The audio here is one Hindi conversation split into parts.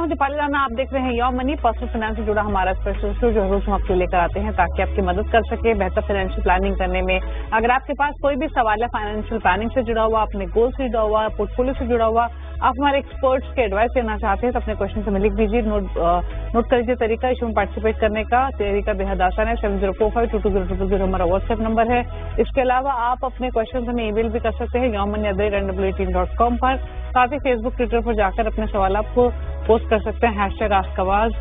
हूँ दीपाली राणा, आप देख रहे हैं योर मनी। पर्सनल फाइनेंस से जुड़ा हमारा स्पेशल शो जो रोज हम आपके लेकर आते हैं ताकि आपकी मदद कर सके बेहतर फाइनेंशियल प्लानिंग करने में। अगर आपके पास कोई भी सवाल है फाइनेंशियल प्लानिंग से जुड़ा हुआ, अपने गोल से जुड़ा हुआ, पोर्टफोलियो से जुड़ा हुआ, आप हमारे एक्सपर्ट्स के एडवाइस लेना चाहते हैं तो अपने क्वेश्चन हमें लिख दीजिए। नोट कर लीजिए तरीका इस शो में पार्टिसिपेट करने का। तरीका बेहद आसान है। 7045220000 हमारा व्हाट्सएप नंबर है। इसके अलावा आप अपने क्वेश्चन हमें ईमेल भी कर सकते हैं yourmoney@nw18.com पर। साथ ही फेसबुक ट्विटर पर जाकर अपने सवाल आपको पोस्ट कर सकते हैं #AskAwaz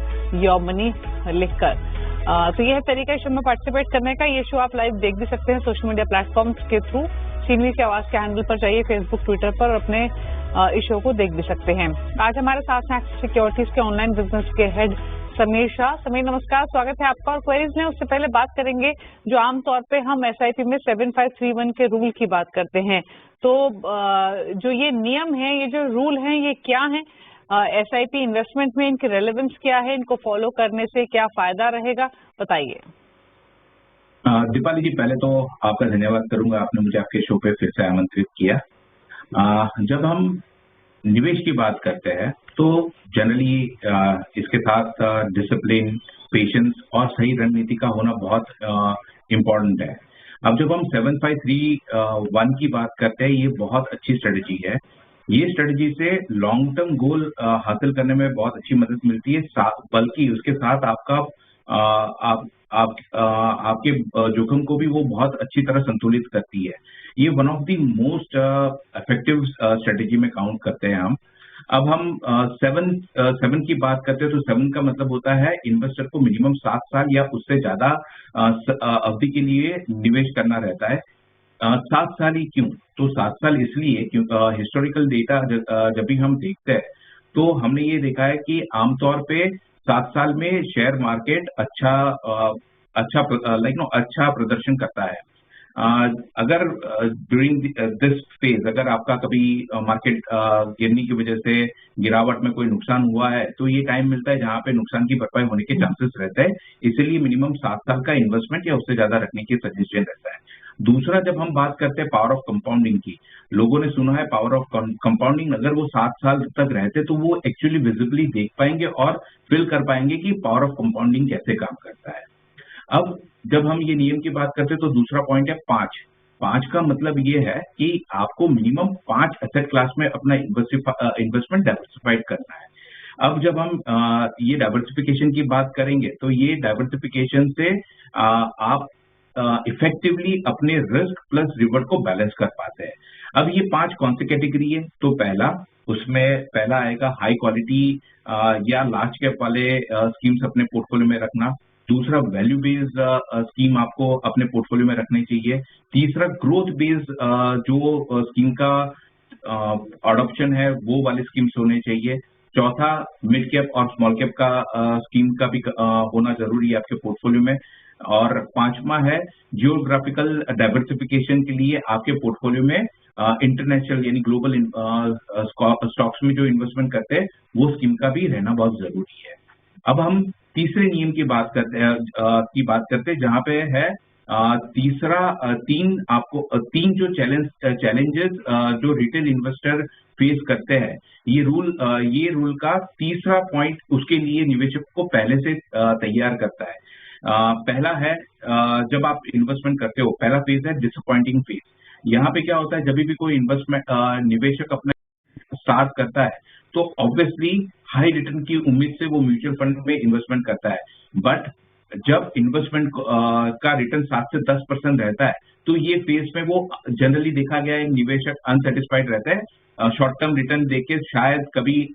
योर मनी लिखकर। तो यह तरीका इस शो में पार्टिसिपेट करने का। ये शो आप लाइव देख भी सकते हैं सोशल मीडिया प्लेटफॉर्म्स के थ्रू। सीनवी की आवाज के हैंडल पर जाइए फेसबुक ट्विटर पर और अपने इस शो को देख भी सकते हैं। आज हमारे साथ हैं एक्सिस सिक्योरिटीज के ऑनलाइन बिजनेस के हेड समीर शाह। समीर नमस्कार, स्वागत है आपका। और क्वेरीज में उससे पहले बात करेंगे जो आमतौर पे हम एसआईपी में 7531 के रूल की बात करते हैं। तो जो ये नियम है, ये जो रूल हैं, ये क्या है एसआईपी इन्वेस्टमेंट में, इनकी रेलेवेंस क्या है, इनको फॉलो करने से क्या फायदा रहेगा, बताइए। दीपाली जी, पहले तो आपका धन्यवाद करूंगा, आपने मुझे आपके शो पे फिर से आमंत्रित किया। जब हम निवेश की बात करते हैं तो जनरली इसके साथ डिसिप्लिन, पेशेंस और सही रणनीति का होना बहुत इम्पोर्टेंट है। अब जब हम 7531 की बात करते हैं, ये बहुत अच्छी स्ट्रेटेजी है। ये स्ट्रेटेजी से लॉन्ग टर्म गोल हासिल करने में बहुत अच्छी मदद मिलती है, बल्कि उसके साथ आपका आपके जोखिम को भी वो बहुत अच्छी तरह संतुलित करती है। ये one of the most effective strategy में काउंट करते हैं हम। अब हम 7 की बात करते हैं तो 7 का मतलब होता है इन्वेस्टर को मिनिमम 7 साल या उससे ज्यादा अवधि के लिए निवेश करना रहता है। 7 साल ही क्यों? तो 7 साल इसलिए क्योंकि हिस्टोरिकल डेटा जब भी हम देखते हैं तो हमने ये देखा है कि आमतौर पे 7 साल में शेयर मार्केट अच्छा प्रदर्शन करता है। अगर ड्यूरिंग दिस फेज अगर आपका कभी मार्केट गिरने की वजह से गिरावट में कोई नुकसान हुआ है तो ये टाइम मिलता है जहां पे नुकसान की भरपाई होने के चांसेस रहते हैं। इसीलिए मिनिमम 7 साल का इन्वेस्टमेंट या उससे ज्यादा रखने की सजेशन रहता है। दूसरा, जब हम बात करते हैं पावर ऑफ कंपाउंडिंग की, लोगों ने सुना है पावर ऑफ कंपाउंडिंग। अगर वो 7 साल तक रहते तो वो एक्चुअली विजिबली देख पाएंगे और फील कर पाएंगे कि पावर ऑफ कंपाउंडिंग कैसे काम करता है। अब जब हम ये नियम की बात करते हैं तो दूसरा पॉइंट है 5 का मतलब ये है कि आपको मिनिमम 5 एसेट क्लास में अपना इन्वेस्टमेंट डाइवर्सिफाइड करना है। अब जब हम ये डाइवर्सिफिकेशन की बात करेंगे तो ये डाइवर्सिफिकेशन से आप इफेक्टिवली अपने रिस्क प्लस रिवॉर्ड को बैलेंस कर पाते हैं। अब ये 5 कौन सी कैटेगरी है? तो पहला आएगा हाई क्वालिटी या लार्ज कैप वाले स्कीम्स अपने पोर्टफोलियो में रखना। दूसरा, वैल्यू बेस्ड स्कीम आपको अपने पोर्टफोलियो में रखनी चाहिए। तीसरा, ग्रोथ बेस्ड जो स्कीम का अडॉप्शन है वो वाले स्कीम्स होने चाहिए। चौथा, मिड कैप और स्मॉल कैप का स्कीम का भी होना जरूरी है आपके पोर्टफोलियो में। और 5वां है जियोग्राफिकल डाइवर्सिफिकेशन के लिए आपके पोर्टफोलियो में इंटरनेशनल यानी ग्लोबल स्टॉक्स में जो इन्वेस्टमेंट करते हैं वो स्कीम का भी रहना बहुत जरूरी है। अब हम तीसरे नियम की बात करते हैं जहां पे है तीन जो चैलेंजेस जो रिटेल इन्वेस्टर फेस करते हैं। ये रूल का तीसरा पॉइंट उसके लिए निवेशक को पहले से तैयार करता है। पहला है जब आप इन्वेस्टमेंट करते हो, पहला फेज है डिसअपॉइंटिंग फेज। यहाँ पे क्या होता है, जब भी कोई निवेशक अपना स्टार्ट करता है तो ऑब्वियसली हाई रिटर्न की उम्मीद से वो म्यूचुअल फंड में इन्वेस्टमेंट करता है। बट जब इन्वेस्टमेंट का रिटर्न 7 से 10% रहता है तो ये फेज में वो जनरली देखा गया है निवेशक अनसेटिस्फाइड रहते हैं, शॉर्ट टर्म रिटर्न देके शायद कभी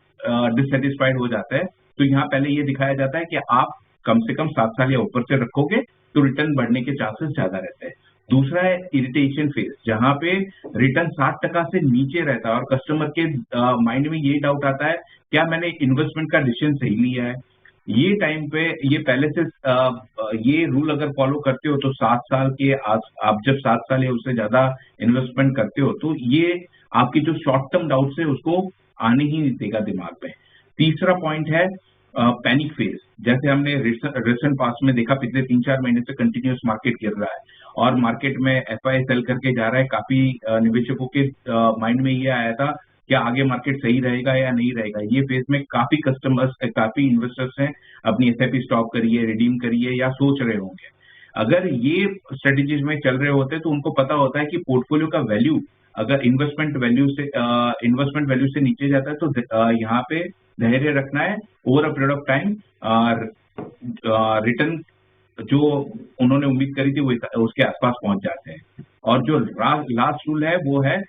डिससेटिस्फाइड हो जाता है। तो यहाँ पहले ये दिखाया जाता है कि आप कम से कम 7 साल या ऊपर से रखोगे तो रिटर्न बढ़ने के चांसेस ज्यादा रहते हैं। दूसरा है इरिटेशन फेज, जहां पे रिटर्न 60% से नीचे रहता है और कस्टमर के माइंड में ये डाउट आता है क्या मैंने इन्वेस्टमेंट का डिसीजन सही लिया है। ये टाइम पे ये पहले से ये रूल अगर फॉलो करते हो तो 7 साल के आप जब 7 साल या उससे ज्यादा इन्वेस्टमेंट करते हो तो ये आपकी जो शॉर्ट टर्म डाउट्स है उसको आने ही नहीं देगा दिमाग में। तीसरा पॉइंट है पैनिक फेज। जैसे हमने रिसेंट पास्ट में देखा, पिछले 3-4 महीने से कंटिन्यूस मार्केट गिर रहा है और मार्केट में एफआई सेल करके जा रहा है। काफी निवेशकों के माइंड में ये आया था क्या आगे मार्केट सही रहेगा या नहीं रहेगा। ये फेज में काफी कस्टमर्स, काफी इन्वेस्टर्स हैं अपनी एसआईपी स्टॉप करिए, रिडीम करिए या सोच रहे होंगे। अगर ये स्ट्रेटेजीज में चल रहे होते तो उनको पता होता है कि पोर्टफोलियो का वैल्यू अगर इन्वेस्टमेंट वैल्यू से नीचे जाता है तो यहाँ पे धैर्य रखना है। Over a period of time return जो उन्होंने उम्मीद करी थी वो उसके आसपास पहुंच जाते हैं। और जो लास्ट रूल है वो है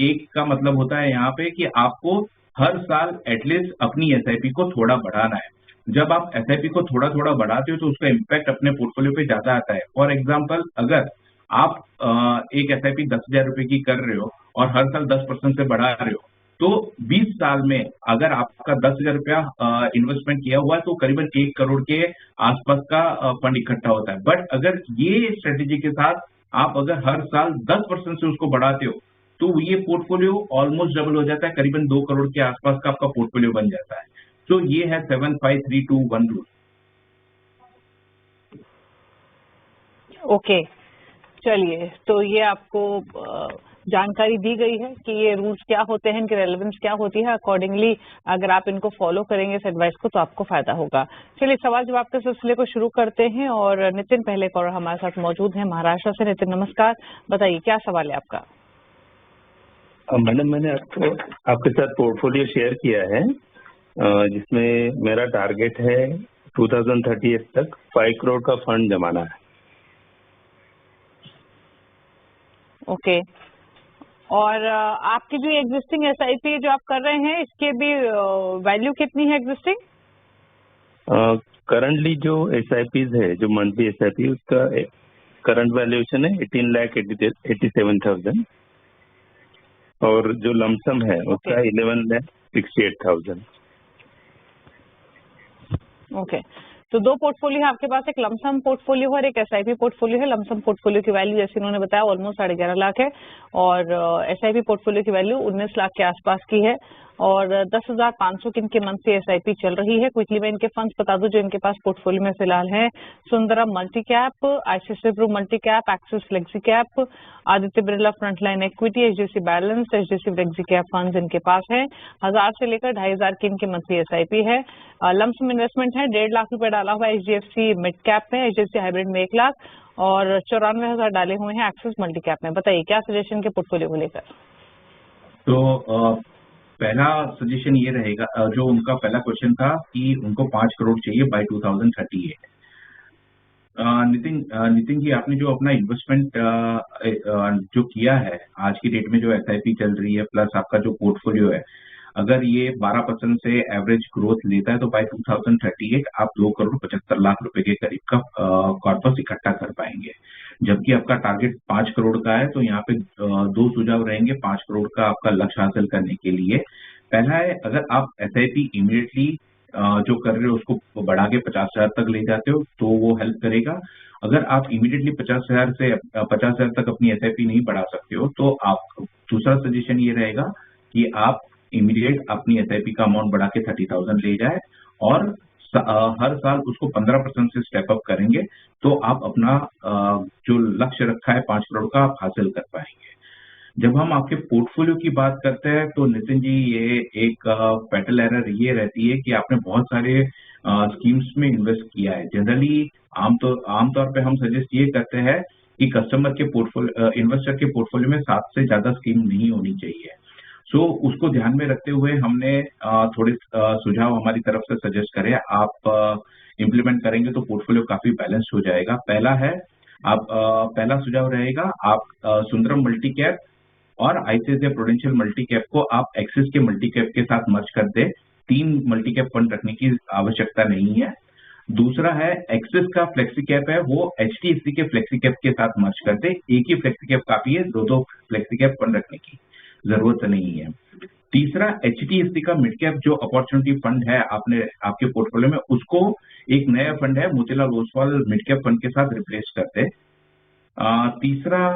एक का मतलब होता है यहाँ पे कि आपको हर साल एटलीस्ट अपनी एसआईपी को थोड़ा बढ़ाना है। जब आप एसआईपी को थोड़ा थोड़ा बढ़ाते हो तो उसका इम्पैक्ट अपने पोर्टफोलियो पे ज्यादा आता है। फॉर एग्जाम्पल, अगर आप एक एसआईपी 10,000 रुपए की कर रहे हो और हर साल 10% से बढ़ा रहे हो तो 20 साल में अगर आपका 10,000 रुपया इन्वेस्टमेंट किया हुआ है तो करीबन 1 करोड़ के आसपास का फंड इकट्ठा होता है। बट अगर ये स्ट्रेटेजी के साथ आप अगर हर साल 10% से उसको बढ़ाते हो तो ये पोर्टफोलियो ऑलमोस्ट डबल हो जाता है, करीबन 2 करोड़ के आसपास का आपका पोर्टफोलियो बन जाता है। तो ये है 7, 5, 3, 2, 1 रूल। ओके, चलिए, तो ये आपको जानकारी दी गई है कि ये रूल्स क्या होते हैं, इनकी रेलेवेंस क्या होती है। अकॉर्डिंगली अगर आप इनको फॉलो करेंगे इस एडवाइस को तो आपको फायदा होगा। चलिए, सवाल जवाब के सिलसिले को शुरू करते हैं और नितिन पहले कॉलर हमारे साथ मौजूद हैं महाराष्ट्र से। नितिन नमस्कार, बताइए क्या सवाल है आपका। मैडम, मैंने आपके साथ पोर्टफोलियो शेयर किया है जिसमें मेरा टारगेट है 2038 तक 5 करोड़ का फंड जमाना है। ओके, और आपकी जो एग्जिस्टिंग एसआईपी जो आप कर रहे हैं इसके भी वैल्यू कितनी है एग्जिस्टिंग? करंटली जो एसआईपीज है, जो मंथली एसआईपी, उसका करंट वैल्यूएशन है 18,87,000 और जो लमसम है उसका 11,68,000। ओके, तो दो पोर्टफोलियो है आपके पास, एक लमसम पोर्टफोलियो है और एक एसआईपी पोर्टफोलियो है। लमसम पोर्टफोलियो की वैल्यू जैसे इन्होंने बताया ऑलमोस्ट 11.5 लाख है और एसआईपी पोर्टफोलियो की वैल्यू 19 लाख के आसपास की है और 10,500 की इनके मंथ से एसआईपी चल रही है। क्विकली मैं इनके फंड्स बता दूं जो इनके पास पोर्टफोलियो में फिलहाल है। Sundaram multi cap, ICICI pru multi cap, Axis flexi cap, Aditya Birla frontline equity, HDFC balance, HDFC flexi cap funds इनके पास है। 1000 से लेकर 2,500 की इनकी मंथली एसआईपी है। लमसम इन्वेस्टमेंट है, 1.5 लाख रुपए डाला हुआ है एचडीएफसी मिड कैप में, एचडीएफसी हाइब्रिड में 1 लाख और 94,000 डाले हुए हैं एक्सिस मल्टी कैप में। बताइए क्या सजेशन के पोर्टफोलियो को लेकर। तो पहला सजेशन ये रहेगा, जो उनका पहला क्वेश्चन था कि उनको 5 करोड़ चाहिए बाय 2038। नितिन जी, आपने जो अपना इन्वेस्टमेंट जो किया है आज की डेट में, जो एसआईपी चल रही है प्लस आपका जो पोर्टफोलियो है, अगर ये 12% से एवरेज ग्रोथ लेता है तो बाय 2038 आप 2 करोड़ 75 लाख रुपए के करीब का कॉर्पस इकट्ठा कर पाएंगे। जबकि आपका टारगेट 5 करोड़ का है तो यहाँ पे 2 सुझाव रहेंगे 5 करोड़ का आपका लक्ष्य हासिल करने के लिए। पहला है, अगर आप एसआईपी इमीडिएटली जो कर रहे हो उसको बढ़ा के 50,000 तक ले जाते हो तो वो हेल्प करेगा। अगर आप इमीडिएटली 50,000 तक अपनी एसआईपी नहीं बढ़ा सकते हो तो आप दूसरा सजेशन ये रहेगा कि आप इमीडिएट अपनी एसआईपी का अमाउंट बढ़ा के 30,000 ले जाए और हर साल उसको 15% से स्टेप अप करेंगे तो आप अपना जो लक्ष्य रखा है 5 करोड़ का आप हासिल कर पाएंगे। जब हम आपके पोर्टफोलियो की बात करते हैं तो नितिन जी, ये एक फैटल एरर ये रहती है कि आपने बहुत सारे स्कीम्स में इन्वेस्ट किया है। जनरली आमतौर पे हम सजेस्ट ये करते हैं कि इन्वेस्टर के पोर्टफोलियो में 7 से ज्यादा स्कीम नहीं होनी चाहिए। सो उसको ध्यान में रखते हुए हमने थोड़े सुझाव हमारी तरफ से सजेस्ट करे। आप इम्प्लीमेंट करेंगे तो पोर्टफोलियो काफी बैलेंस हो जाएगा। पहला सुझाव रहेगा, आप सुंदरम मल्टी कैप और आईसीआईसीआई प्रूडेंशियल मल्टी कैप को आप एक्सिस के मल्टी कैप के साथ मर्ज कर दे। 3 मल्टी कैप फंड रखने की आवश्यकता नहीं है। दूसरा है, एक्सिस का फ्लेक्सी कैप है वो एचडीएफसी के फ्लेक्सी कैप के साथ मर्ज कर दे। एक ही फ्लेक्सी कैप काफी है, 2 फ्लेक्सी कैप फंड रखने की जरूरत नहीं है। तीसरा, एचडीएफसी का मिड कैप जो अपॉर्चुनिटी फंड है आपके पोर्टफोलियो में, उसको एक नया फंड है Motilal Oswal mid cap fund के साथ रिप्लेस कर दे। तीसरा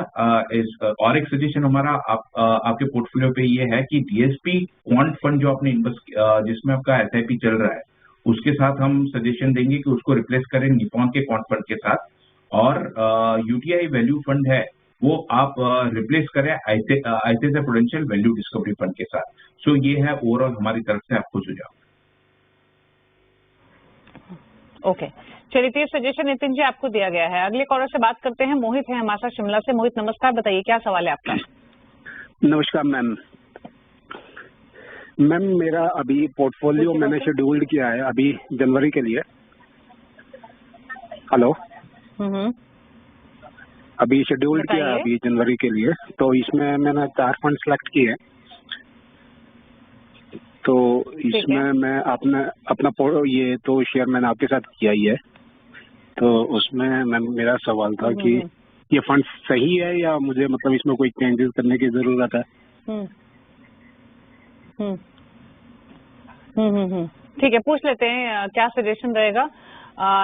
और एक सजेशन हमारा आपके पोर्टफोलियो पे ये है कि डीएसपी क्वांट फंड जो आपने जिसमें आपका एसआईपी चल रहा है उसके साथ हम सजेशन देंगे कि उसको रिप्लेस करें निपॉन के क्वांट फंड के साथ। और यूटीआई वैल्यू फंड है वो आप रिप्लेस करें ICICI prudential value discovery fund के साथ। सो ये है ओवरऑल हमारी तरफ से आपको सुझाव। ओके, चलिए, तो ये सजेशन नितिन जी आपको दिया गया है। अगले कॉलर से बात करते हैं। मोहित है हमारे साथ शिमला से। मोहित नमस्कार, बताइए क्या सवाल है आपका? नमस्कार मैम। मैम मेरा अभी पोर्टफोलियो मैंने शेड्यूल्ड किया है अभी जनवरी के लिए। हेलो, अभी शेड्यूल्ड किया है अभी जनवरी के लिए, तो इसमें मैंने 4 फंड सेलेक्ट किए। तो इसमें मैं अपना ये तो शेयर मैंने आपके साथ किया ही है। तो उसमें मैम मेरा सवाल था कि ये फंड सही है या मुझे मतलब इसमें कोई चेंजेस करने की जरूरत है? ठीक है, पूछ लेते हैं क्या सजेशन रहेगा।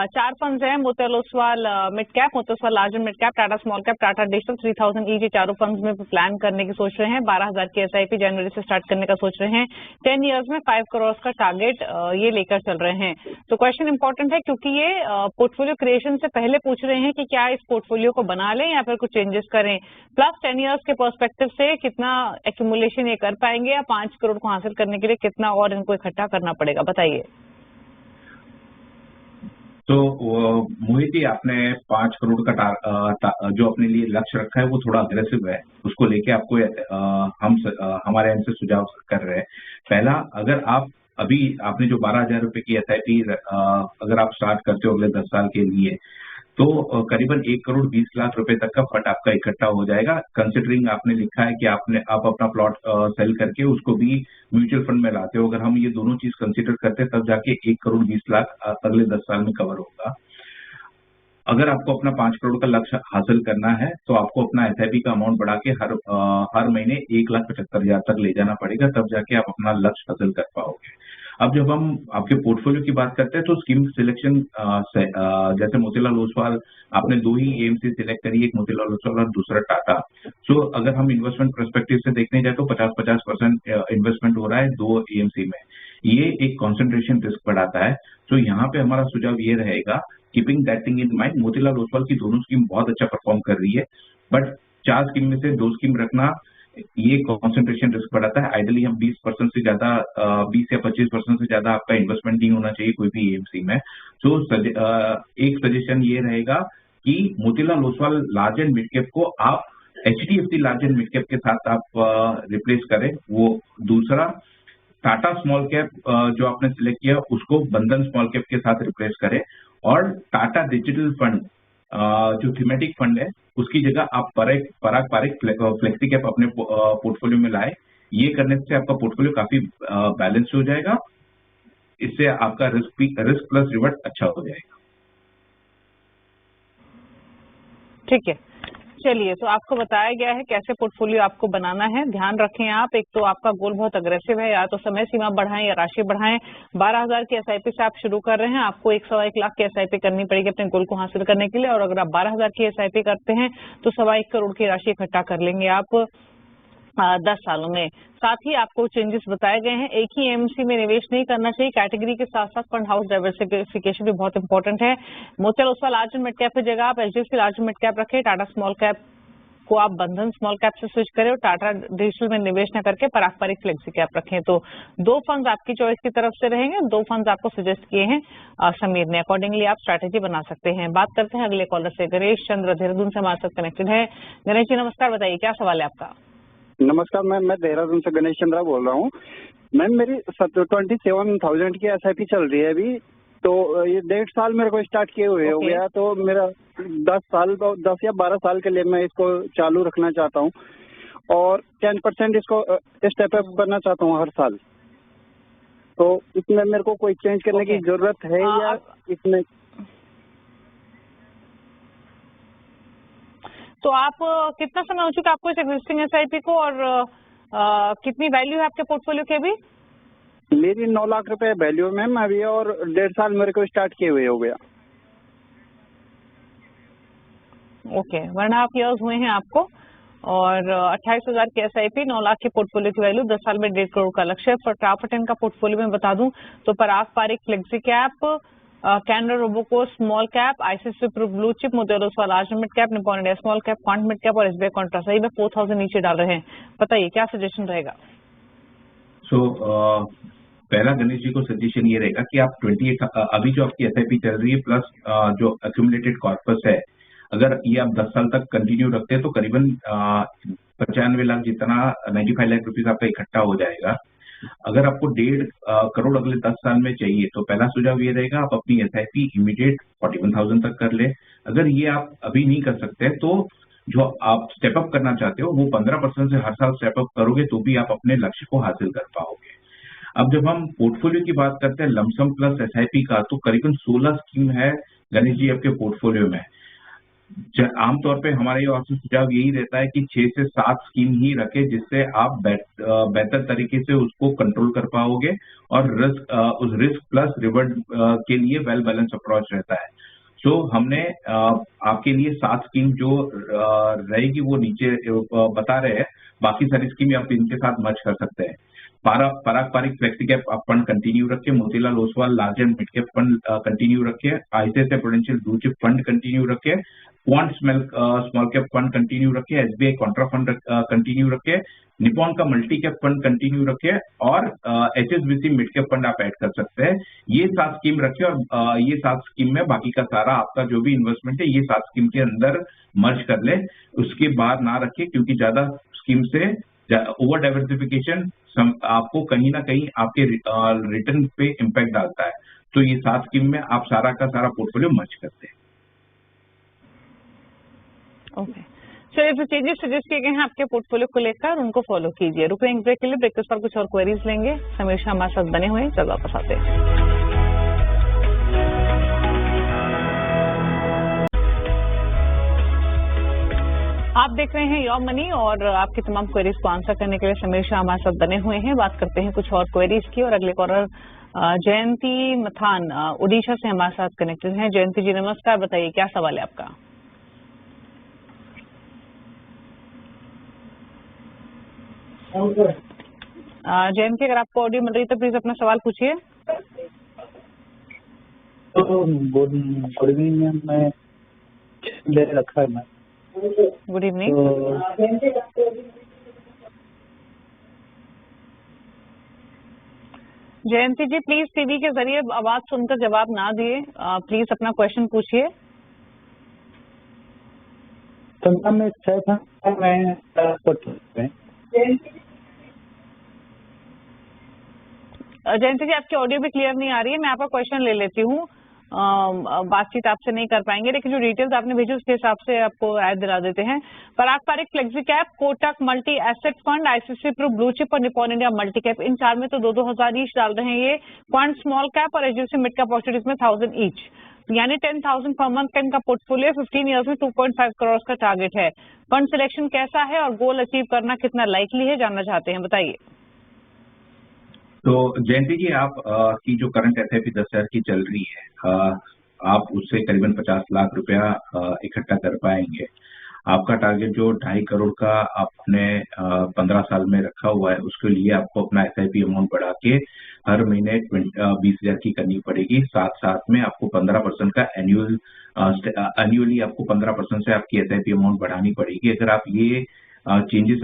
4 फंड्स हैं, Motilal Oswal mid cap, Motilal Oswal large and mid cap, Tata small cap, Tata digital, 3000 each. चारों फंड्स में प्लान करने की सोच रहे हैं। 12,000 की SIP जनवरी से स्टार्ट करने का सोच रहे हैं। 10 इयर्स में 5 करोड़ का टारगेट ये लेकर चल रहे हैं। तो क्वेश्चन इंपॉर्टेंट है क्योंकि ये पोर्टफोलियो क्रिएशन से पहले पूछ रहे हैं कि क्या इस पोर्टफोलियो को बना लें या फिर कुछ चेंजेस करें, प्लस 10 इयर्स के पर्सपेक्टिव से कितना एक्यूमुलेशन ये कर पाएंगे या 5 करोड़ को हासिल करने के लिए कितना और इनको इकट्ठा करना पड़ेगा, बताइए। तो मोहित जी, आपने 5 करोड़ का जो अपने लिए लक्ष्य रखा है वो थोड़ा अग्रेसिव है। उसको लेके आपको हमारे एंड से सुझाव कर रहे हैं। पहला, अगर आप अभी आपने जो 12,000 रुपए की SIP अगर आप स्टार्ट करते हो अगले 10 साल के लिए, तो करीबन 1 करोड़ 20 लाख रुपए तक का फंड आपका इकट्ठा हो जाएगा। कंसिडरिंग आपने लिखा है कि आप अपना प्लॉट सेल करके उसको भी म्यूचुअल फंड में लाते हो। अगर हम ये दोनों चीज कंसिडर करते हैं तब जाके 1 करोड़ 20 लाख अगले 10 साल में कवर होगा। अगर आपको अपना 5 करोड़ का लक्ष्य हासिल करना है तो आपको अपना SIP का अमाउंट बढ़ा के हर महीने 1,75,000 तक ले जाना पड़ेगा, तब जाके आप अपना लक्ष्य हासिल कर पाओगे। अब जब हम आपके पोर्टफोलियो की बात करते हैं तो स्कीम सिलेक्शन जैसे मोतीलाल ओसवाल आपने 2 ही AMC सिलेक्ट करी, एक मोतीलाल ओसवाल और दूसरा टाटा। सो अगर हम इन्वेस्टमेंट पर्सपेक्टिव से देखने जाए तो 50-50% इन्वेस्टमेंट हो रहा है 2 AMC में। ये एक कॉन्सेंट्रेशन रिस्क बढ़ाता है। तो यहाँ पे हमारा सुझाव ये रहेगा, keeping that thing in mind, Motilal Oswal की दोनों स्कीम बहुत अच्छा परफॉर्म कर रही है, बट 4 स्कीम में से 2 स्कीम रखना ये कॉन्सेंट्रेशन रिस्क बढ़ाता है। आइडली हम 20% से ज्यादा 20 या 25% से ज्यादा आपका इन्वेस्टमेंट नहीं होना चाहिए कोई भी AMC में। तो एक सजेशन ये रहेगा कि Motilal Oswal large and mid cap को आप HDFC large and mid cap के साथ आप रिप्लेस करें। वो दूसरा, टाटा स्मॉल कैप जो आपने सिलेक्ट किया उसको बंधन स्मॉल कैप के साथ रिप्लेस करें, और टाटा डिजिटल फंड जो थीमेटिक फंड है उसकी जगह आप पराग पारिक फ्लेक्सी कैप अपने पोर्टफोलियो में लाए। ये करने से आपका पोर्टफोलियो काफी बैलेंस हो जाएगा। इससे आपका रिस्क प्लस रिवर्ट अच्छा हो जाएगा। ठीक है, चलिए, तो आपको बताया गया है कैसे पोर्टफोलियो आपको बनाना है। ध्यान रखें आप, एक तो आपका गोल बहुत अग्रेसिव है, या तो समय सीमा बढ़ाएं या राशि बढ़ाएं। 12,000 की SIP से आप शुरू कर रहे हैं, आपको 1.25 लाख की SIP करनी पड़ेगी अपने गोल को हासिल करने के लिए। और अगर आप 12,000 की SIP करते हैं तो 1.25 करोड़ की राशि इकट्ठा कर लेंगे आप 10 सालों में। साथ ही आपको चेंजेस बताए गए हैं। एक ही AMC में निवेश नहीं करना चाहिए, कैटेगरी के साथ साथ फंड हाउस डाइवर्सिफिकेशन भी बहुत इंपॉर्टेंट है। Motilal Oswal large and mid cap की जगह आप HDFC large and mid cap रखें, टाटा स्मॉल कैप को आप बंधन स्मॉल कैप से स्विच करें और टाटा डिजिटल में निवेश न करके पराग पारिक फ्लेक्सी कैप रखें। तो 2 फंड्स आपकी चॉइस की तरफ से रहेंगे, 2 फंड्स आपको सजेस्ट किए हैं समीर ने। अकॉर्डिंगली आप स्ट्रैटेजी बना सकते हैं। बात करते हैं अगले कॉलर से। गणेश चंद्र देहरादून से हमारे साथ कनेक्टेड है। गणेश जी नमस्कार, बताइए क्या सवाल है आपका? नमस्कार मैम, मैं देहरादून से गणेश चंद्रा बोल रहा हूँ। मैम मेरी 27,000 की SIP चल रही है अभी, तो ये 1.5 साल मेरे को स्टार्ट किए हुए हो गया। तो मेरा 10 या 12 साल के लिए मैं इसको चालू रखना चाहता हूँ और 10% इसको स्टेप अप करना चाहता हूँ हर साल। तो इसमें मेरे को कोई चेंज करने की जरूरत है या इसमें? तो आप कितना समय हो चुका आपको इस एग्जिस्टिंग SIP को, और कितनी वैल्यू है आपके पोर्टफोलियो की अभी? मेरी 9 लाख रुपए वैल्यू मैम अभी, और 1.5 साल मेरे को स्टार्ट किए हुए हो गया। ओके, 1.5 इयर्स हुए हैं आपको, और 28,000 की SIP, 9 लाख की पोर्टफोलियो की वैल्यू, 10 साल में 1.5 करोड़ का लक्ष्य। फटाफट इनका पोर्टफोलियो में बता दूं तो Parag Parikh flexi cap Canara Robeco small cap, ICICI Pru blue chip, Motilal Oswal large mid cap, Nippon India small cap, Quant mid cap और एसबीआई कॉन्ट्रा सही में 4000 नीचे डाल रहे हैं। बताइए क्या सजेशन रहेगा? पहला गणेश जी को सजेशन ये रहेगा कि आप 28 अभी जो आपकी एसआईपी चल रही है प्लस जो अक्यूमुलेटेड कॉर्पस है, अगर ये आप 10 साल तक कंटिन्यू रखते हैं तो करीबन 95 लाख जितना 95 लाख रुपीज आपका इकट्ठा हो जाएगा। अगर आपको 1.5 करोड़ अगले 10 साल में चाहिए तो पहला सुझाव ये रहेगा आप अपनी एसआईपी इमीडिएट 41,000 तक कर ले। अगर ये आप अभी नहीं कर सकते तो जो आप स्टेप अप करना चाहते हो वो 15% से हर साल स्टेप अप करोगे तो भी आप अपने लक्ष्य को हासिल कर पाओगे। अब जब हम पोर्टफोलियो की बात करते हैं लमसम प्लस एसआईपी का, तो करीबन 16 स्कीम है गणेश जी आपके पोर्टफोलियो में। आमतौर पे हमारा ये सुझाव यही रहता है कि 6 से 7 स्कीम ही रखे जिससे आप बेहतर तरीके से उसको कंट्रोल कर पाओगे और उस रिस्क प्लस रिवॉर्ड के लिए वेल बैलेंस अप्रोच रहता है। सो हमने आपके लिए 7 स्कीम जो रहेगी वो नीचे बता रहे हैं, बाकी सारी स्कीम आप इनके साथ मर्ज कर सकते हैं। पारंपरिक फ्लेक्सी कैप फंड कंटिन्यू रखे, Motilal Oswal large and mid cap fund continue रखे, ICICI Prudential blue chip fund continue रखे, Quant small cap fund continue रखे, एसबीआई कॉन्ट्रा फंड कंटिन्यू रखे, निपॉन का मल्टी कैप फंड कंटिन्यू रखे और एचएसबीसी मिड कैप फंड आप ऐड कर सकते हैं। ये 7 स्कीम रखे और ये 7 स्कीम में बाकी का सारा आपका जो भी इन्वेस्टमेंट है ये 7 स्कीम के अंदर मर्ज कर ले, उसके बाद ना रखे क्योंकि ज्यादा स्कीम से ओवर डाइवर्सिफिकेशन आपको कहीं ना कहीं आपके रिटर्न पे इम्पैक्ट डालता है। तो ये 7 स्कीम में आप सारा का सारा पोर्टफोलियो मर्ज करते हैं। ओके, चलिए जो चेंजेस सजेस्ट किए गए हैं आपके पोर्टफोलियो को लेकर उनको फॉलो कीजिए। रुकेंगे ब्रेक के लिए, ब्रेक के बाद कुछ और क्वेरीज लेंगे। हमेशा हमारे साथ बने हुए हैं, जल्द वापस आते हैं। आप देख रहे हैं योर मनी और आपकी तमाम क्वेरीज को आंसर करने के लिए समीर शाह हमारे साथ बने हुए हैं। बात करते हैं कुछ और क्वेरीज की और अगले कॉलर जयंती मथान उड़ीसा से हमारे साथ कनेक्टेड हैं। जयंती जी नमस्कार, बताइए क्या सवाल है आपका? जयंती अगर आपको ऑडियो मिल रही है तो प्लीज अपना सवाल पूछिए। गुड इवनिंग मैम, मैं ले रखा है ma'am. Good evening. Jayanti ji please TV के जरिए आवाज सुनकर जवाब ना दिए, प्लीज अपना क्वेश्चन पूछिए। तो मैम मैं जयंती जी आपकी ऑडियो भी क्लियर नहीं आ रही है, मैं आपका क्वेश्चन ले लेती हूँ। बातचीत आपसे नहीं कर पाएंगे लेकिन जो डिटेल्स आपने भेजी उसके हिसाब से आपको ऐड दिला देते हैं। पारंपरिक flexi cap, Kotak multi asset fund, ICICI Pru blue chip और निपॉन इंडिया मल्टी कैप, इन 4 में तो 2-2 हजार ईच डाल रहे हैं ये। क्वांट स्मॉल कैप और एचडीएफसी मिड कैप अपॉर्चुनिटीज में 1000 ईच, यानी 10,000 पर मंथ का इनका पोर्टफोलियो 15 ईयर्स में 2.5 करोड़ का टारगेट है। फंड सिलेक्शन कैसा है और गोल अचीव करना कितना लाइकली है, जानना चाहते हैं, बताइए। तो जयंती जी आप की जो करंट एसआईपी 10,000 की चल रही है, आप उससे करीबन 50 लाख रुपया इकट्ठा कर पाएंगे। आपका टारगेट जो 2.5 करोड़ का आपने 15 साल में रखा हुआ है उसके लिए आपको अपना एसआईपी अमाउंट बढ़ा के हर महीने 20,000 की करनी पड़ेगी। साथ साथ में आपको 15% का एनुअली आपको 15% से आपकी एसआईपी अमाउंट बढ़ानी पड़ेगी। अगर आप ये चेंजेस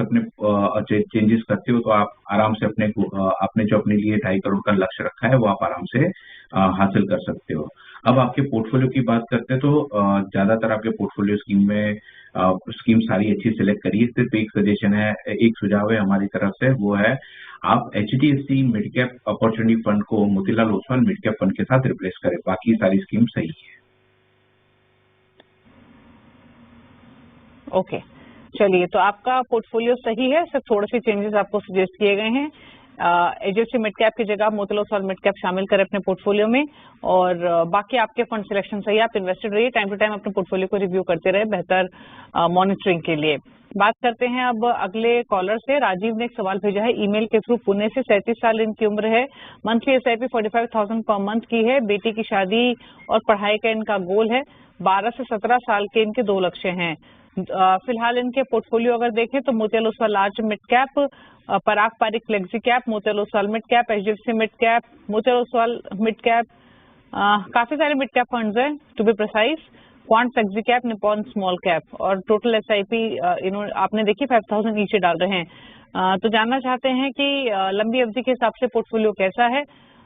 करते हो तो आप आराम से आपने जो अपने लिए 2.5 करोड़ का लक्ष्य रखा है वो आप आराम से हासिल कर सकते हो। अब आपके पोर्टफोलियो की बात करते हैं तो ज्यादातर आपके पोर्टफोलियो स्कीम सारी अच्छी सिलेक्ट करिए। सिर्फ एक सजेशन है, एक सुझाव है हमारी तरफ से, वो है आप HDFC mid cap opportunity fund को Motilal Oswal mid cap fund के साथ रिप्लेस करें, बाकी सारी स्कीम सही है। ओके, चलिए तो आपका पोर्टफोलियो सही है, सिर्फ थोड़े से चेंजेस आपको सजेस्ट किए गए हैं। एचडीएफसी मिड कैप की जगह मोतीलाल ओसवाल मिड कैप शामिल करें अपने पोर्टफोलियो में और बाकी आपके फंड सिलेक्शन सही है। आप इन्वेस्टेड रहिए, टाइम टू टाइम अपने पोर्टफोलियो को रिव्यू करते रहे बेहतर मॉनिटरिंग के लिए। बात करते हैं अब अगले कॉलर से। राजीव ने एक सवाल भेजा है ईमेल के थ्रू, पुणे से, 37 साल इनकी उम्र है, मंथली एसआईपी 45,000 पर मंथ की है, बेटी की शादी और पढ़ाई का इनका गोल है, 12 से 17 साल के इनके 2 लक्ष्य हैं। फिलहाल इनके पोर्टफोलियो अगर देखें तो Motilal Oswal large mid cap, पारंपरिक flexi cap, Motilal Oswal mid cap, HDFC mid cap, Motilal Oswal mid cap, काफी सारे मिड कैप फंड्स हैं, to be precise, Quant, flexi cap, Nippon small cap, और टोटल एसआईपी आपने देखी 5000 ईच डाल रहे हैं। तो जानना चाहते हैं कि लंबी अवधि के हिसाब से पोर्टफोलियो कैसा है,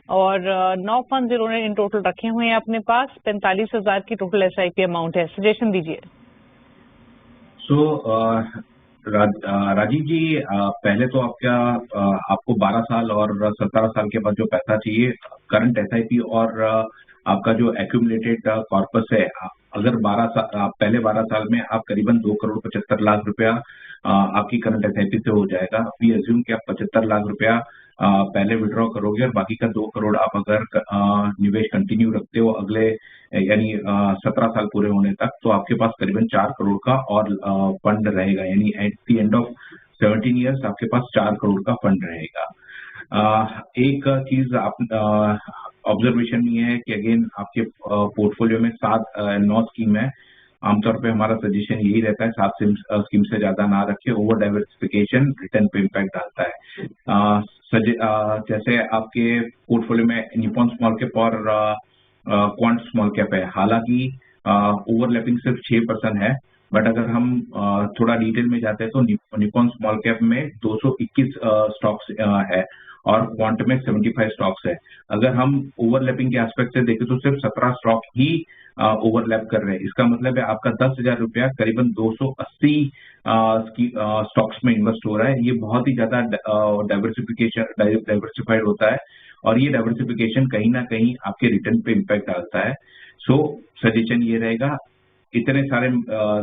और 9 फंड इन्होंने इन टोटल रखे हुए हैं अपने पास, 45,000 की टोटल एसआईपी अमाउंट है, सजेशन दीजिए। राजीव जी, पहले तो आपको 12 साल और 17 साल के बाद जो पैसा चाहिए, करंट एसआईपी और आपका जो एक्यूमुलेटेड कॉर्पस है, अगर पहले 12 साल में आप करीबन 2 करोड़ 75 लाख रुपया आपकी करंट एसआईपी से हो जाएगा। वी अज्यूम कि आप 75 लाख रुपया पहले विड्रॉ करोगे और बाकी का 2 करोड़ आप अगर निवेश कंटिन्यू रखते हो अगले यानी 17 साल पूरे होने तक, तो आपके पास करीबन 4 करोड़ का और फंड रहेगा, यानी at the end of 17 years आपके पास 4 करोड़ का फंड रहेगा। एक चीज आप ऑब्जर्वेशन ये है कि अगेन आपके पोर्टफोलियो में 9 स्कीम है। आमतौर पे हमारा सजेशन यही रहता है 7 स्कीम से ज्यादा ना रखे, ओवर डाइवर्सिफिकेशन रिटर्न पे इम्पैक्ट डालता है। जैसे आपके पोर्टफोलियो में निपॉन स्मॉल कैप और क्वांट स्मॉल कैप है, हालांकि ओवरलैपिंग सिर्फ 6% है, बट अगर हम थोड़ा डिटेल में जाते हैं तो निपॉन स्मॉल कैप में 221 स्टॉक्स है और क्वांट में 75 स्टॉक्स है। अगर हम ओवरलैपिंग के एस्पेक्ट से देखें तो सिर्फ 17 स्टॉक ही ओवरलैप कर रहे हैं। इसका मतलब है आपका 10,000 रुपया करीबन 280 स्टॉक्स में इन्वेस्ट हो रहा है। ये बहुत ही ज्यादा डाइवर्सिफाइड होता है और ये डाइवर्सिफिकेशन कहीं ना कहीं आपके रिटर्न पे इम्पैक्ट डालता है। सो सजेशन ये रहेगा, इतने सारे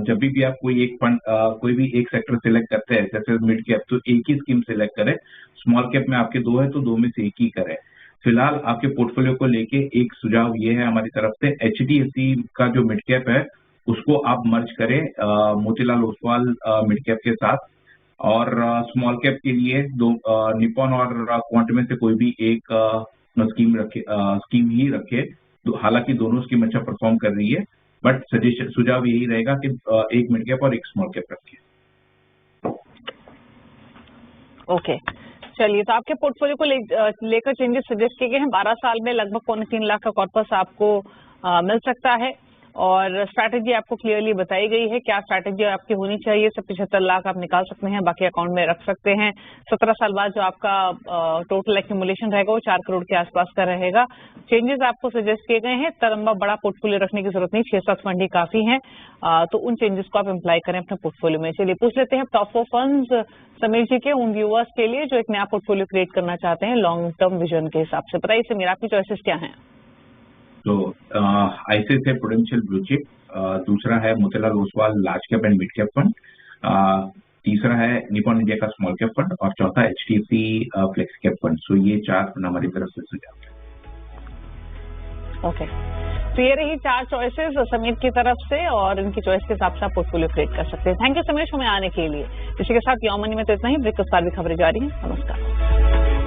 जब भी आप कोई एक फंड कोई भी एक सेक्टर सिलेक्ट करते हैं, जैसे मिड कैप तो एक ही स्कीम सिलेक्ट करें, स्मॉल कैप में आपके 2 है तो 2 में से एक ही करें। फिलहाल आपके पोर्टफोलियो को लेके एक सुझाव ये है हमारी तरफ से, HDFC का जो मिड कैप है उसको आप मर्ज करें मोतीलाल ओसवाल मिड कैप के साथ, और स्मॉल कैप के लिए निपॉन और क्वांट में से कोई भी एक स्कीम ही रखे। हालांकि दोनों स्कीम अच्छा परफॉर्म कर रही है, बट सुझाव यही रहेगा कि एक मिड कैप और एक स्मॉल कैप रखिए। ओके, चलिए, तो आपके पोर्टफोलियो को लेकर चेंजेस सजेस्ट किए गए हैं। 12 साल में लगभग 3.25 लाख का कॉर्पस आपको मिल सकता है, और स्ट्रैटेजी आपको क्लियरली बताई गई है क्या स्ट्रैटेजी आपकी होनी चाहिए। 75 लाख आप निकाल सकते हैं, बाकी अकाउंट में रख सकते हैं। 17 साल बाद जो आपका टोटल एक्यूमुलेशन रहेगा वो 4 करोड़ के आसपास का रहेगा। चेंजेस आपको सजेस्ट किए गए हैं, लंबा बड़ा पोर्टफोलियो रखने की जरूरत नहीं, 6-7 फंड ही काफी हैं, तो उन चेंजेस को आप अप्लाई करें अपने पोर्टफोलियो में। चलिए पूछ लेते हैं टॉप 4 फंड्स समीर जी के, उन व्यूअर्स के लिए जो एक नया पोर्टफोलियो क्रिएट करना चाहते हैं लॉन्ग टर्म विजन के हिसाब से। बताइए समीर, आपकी चॉइसेस क्या हैं? तो ICICI प्रूडेंशियल ब्लू चिप, दूसरा है Motilal Oswal large cap and mid cap fund, तीसरा है निपॉन इंडिया का स्मॉल कैप फंड, और चौथा HDFC फ्लेक्स कैप फंड। सो ये 4 फंड हमारी तरफ से सुझाव है। ओके, तो ये रही 4 चॉइसेस समीर की तरफ से, और इनकी चॉइस के हिसाब से आप पोर्टफोलियो क्रिएट कर सकते हैं। थैंक यू समीर हमें आने के लिए। इसी के साथ यौमनी में तो इतना ही, ब्रेक के बाद भी खबरें जारी हैं। नमस्कार।